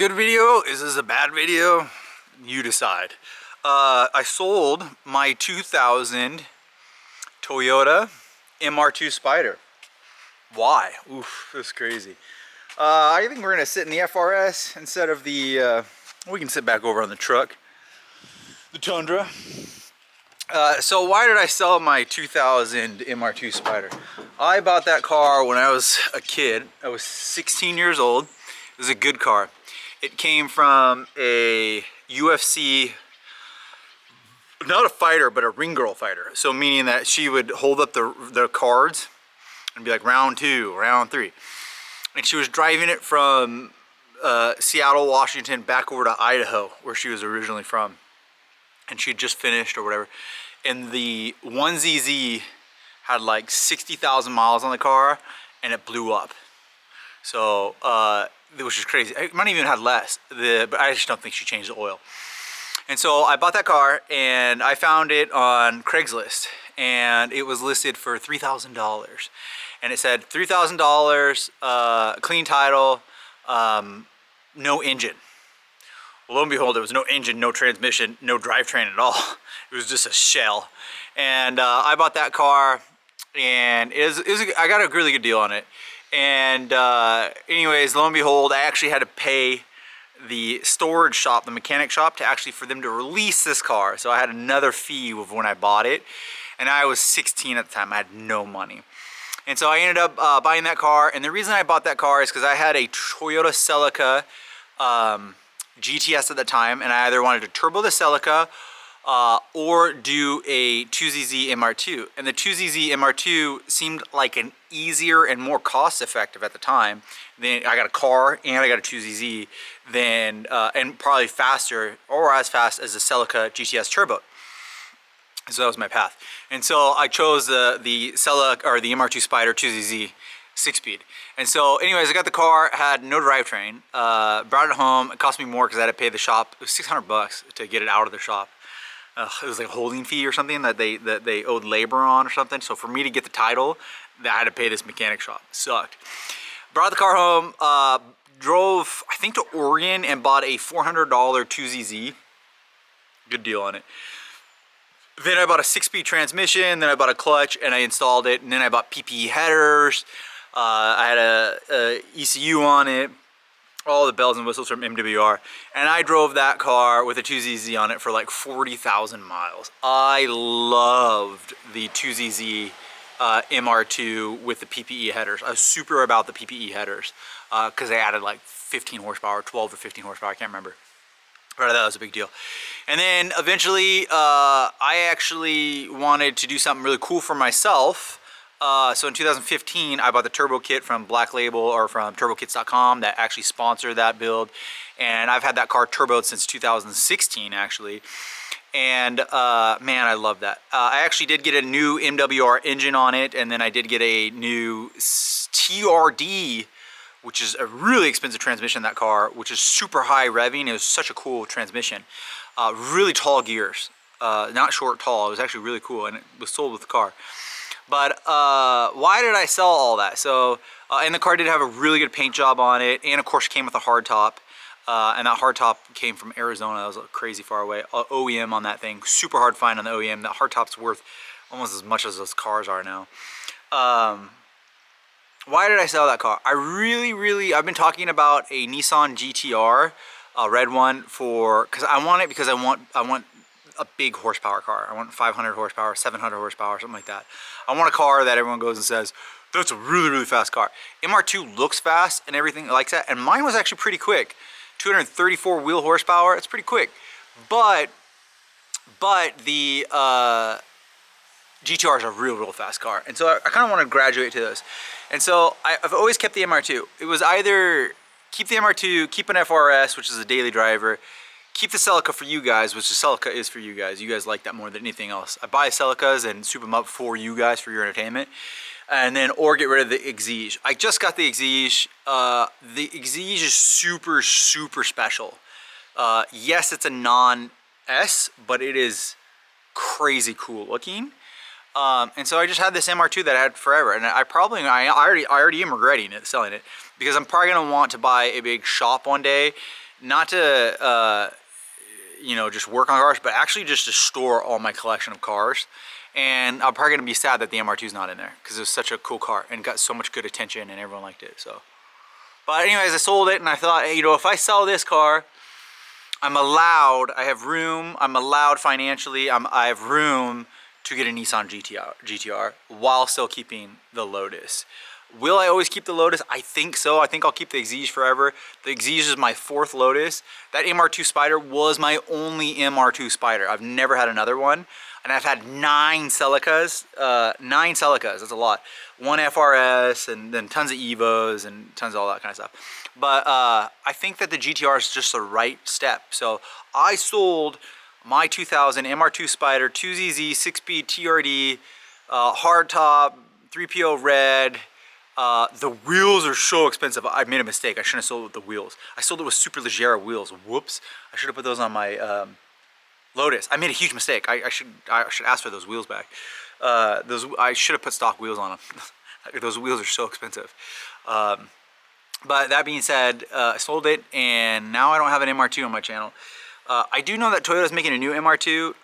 Good video? Is this a bad video? You decide. I sold my 2000 Toyota MR2 Spyder. Why? Oof, that's crazy. I think we're gonna sit in the FRS instead of the, we can sit back over on the truck, the Tundra. So why did I sell my 2000 MR2 Spyder? I bought that car when I was a kid. I was 16 years old. It was a good car. It came from a UFC, not a fighter, but a ring girl fighter. So meaning that she would hold up the cards and be like round 2, round 3. And she was driving it from Seattle, Washington, back over to Idaho, where she was originally from. And she'd just finished or whatever. And the 2zz-ge had like 60,000 miles on the car and it blew up. So, which is crazy. It might even have less, but I just don't think she changed the oil. And so I bought that car and I found it on Craigslist and it was listed for $3,000. And it said $3,000, clean title, no engine. Well, lo and behold, there was no engine, no transmission, no drivetrain at all. It was just a shell. And I bought that car and I got a really good deal on it. And anyways, lo and behold, I actually had to pay the storage shop, the mechanic shop, for them to release this car. So I had another fee of when I bought it. And I was 16 at the time. I had no money. And so I ended up buying that car. And the reason I bought that car is because I had a Toyota Celica GTS at the time. And I either wanted to turbo the Celica or do a 2zz MR2. And the 2zz MR2 seemed like an easier and more cost-effective at the time. Then I got a car and I got a 2zz, then and probably faster or as fast as the Celica GTS Turbo. So that was my path. And so I chose the Celica or the MR2 Spyder 2zz 6-speed. And so anyways, I got the car, had no drivetrain, brought it home. It cost me more because I had to pay the shop. It was $600 to get it out of the shop. It was like a holding fee or something that they owed labor on or something. So for me to get the title, I had to pay this mechanic shop. It sucked. Brought the car home, drove I think to Oregon and bought a $400 2zz. Good deal on it. Then I bought a 6-speed transmission, then I bought a clutch and I installed it, and then I bought PPE headers. I had a ECU on it, all the bells and whistles from MWR, and I drove that car with a 2zz on it for like 40,000 miles. I loved the 2zz MR2 with the PPE headers. I was super about the PPE headers because they added like 15 horsepower, 12 or 15 horsepower, I can't remember. But that was a big deal. And then eventually I actually wanted to do something really cool for myself. So in 2015, I bought the turbo kit from Black Label or from turbokits.com that actually sponsored that build. And I've had that car turboed since 2016 actually. And man, I love that. I actually did get a new MWR engine on it, and then I did get a new TRD, which is a really expensive transmission in that car, which is super high revving. It was such a cool transmission. Really tall gears, not short, tall. It was actually really cool, and it was sold with the car. But why did I sell all that? So, and the car did have a really good paint job on it, and of course came with a hard top. And that hard top came from Arizona. That was crazy far away. OEM on that thing. Super hard to find on the OEM. That hard top's worth almost as much as those cars are now. Why did I sell that car? I've been talking about a Nissan GTR, a red one, because I want a big horsepower car. I want 500 horsepower, 700 horsepower, something like that. I want a car that everyone goes and says, that's a really, really fast car. MR2 looks fast and everything like that, and mine was actually pretty quick. 234 wheel horsepower, it's pretty quick. But the GTR is a real fast car. And so I kind of want to graduate to this. And so I've always kept the MR2. It was either keep the MR2, keep an FRS, which is a daily driver, keep the Celica for you guys, which the Celica is for you guys. You guys like that more than anything else. I buy Celicas and soup them up for you guys for your entertainment. And then, or get rid of the EXIGE. I just got the EXIGE. The EXIGE is super special. Yes, it's a non-S, but it is crazy cool looking. And so I just had this MR2 that I had forever, and I already am regretting it, selling it, because I'm probably gonna want to buy a big shop one day not to you know, just work on cars, but actually just to store all my collection of cars. And I'm probably gonna be sad that the MR2 is not in there because it was such a cool car and got so much good attention and everyone liked it. So, but anyways, I sold it and I thought, hey, you know, if I sell this car, I'm allowed, I have room, I'm allowed financially, I have room to get a Nissan GTR while still keeping the Lotus. Will I always keep the Lotus? I think so. I think I'll keep the EXIGE forever. The EXIGE is my 4th Lotus. That MR2 Spyder was my only MR2 Spyder. I've never had another one. And I've had 9 CELICAs. 9 CELICAs, that's a lot. 1 FRS and then tons of EVOs and tons of all that kind of stuff. But I think that the GTR is just the right step. So I sold my 2000 MR2 Spyder, 2zz, 6-speed TRD, hardtop, 3PO red. The wheels are so expensive. I made a mistake. I shouldn't have sold it with the wheels. I sold it with super Leggera wheels. Whoops. I should have put those on my Lotus. I made a huge mistake. I should ask for those wheels back. I should have put stock wheels on them. Those wheels are so expensive. But that being said, I sold it and now I don't have an MR2 on my channel. I do know that Toyota's making a new MR2,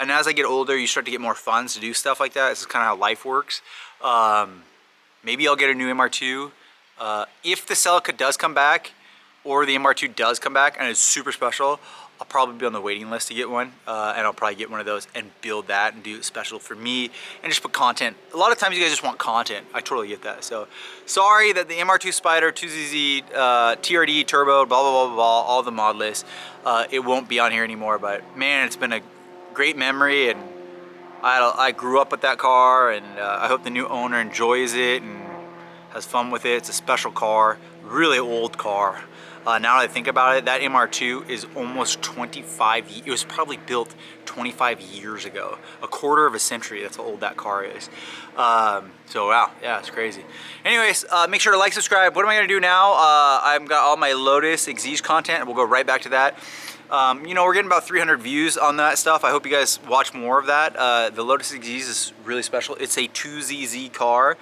and as I get older, you start to get more funds to do stuff like that. This is kind of how life works. Maybe I'll get a new MR2. If the Celica does come back, or the MR2 does come back and it's super special, I'll probably be on the waiting list to get one, and I'll probably get one of those and build that and do it special for me and just put content. A lot of times you guys just want content. I totally get that. So sorry that the MR2 Spyder, 2zz, TRD, turbo, blah, blah, blah, blah, all the mod lists, it won't be on here anymore, but man, it's been a great memory, and I grew up with that car, and I hope the new owner enjoys it and has fun with it. It's a special car, really old car. Now that I think about it, that MR2 is almost 25 years. It was probably built 25 years ago. A quarter of a century, that's how old that car is. So wow, yeah, it's crazy. Anyways, make sure to like, subscribe. What am I gonna do now? I've got all my Lotus EXIGE content, and we'll go right back to that. You know, we're getting about 300 views on that stuff. I hope you guys watch more of that. The Lotus EXIGE is really special. It's a 2zz car.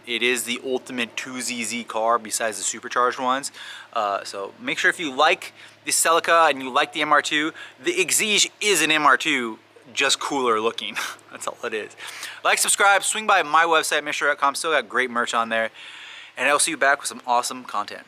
It is the ultimate 2zz car besides the supercharged ones. So make sure if you like the Celica and you like the MR2, the EXIGE is an MR2, just cooler looking. That's all it is. Like, subscribe, swing by my website, MR2.com. Still got great merch on there. And I'll see you back with some awesome content.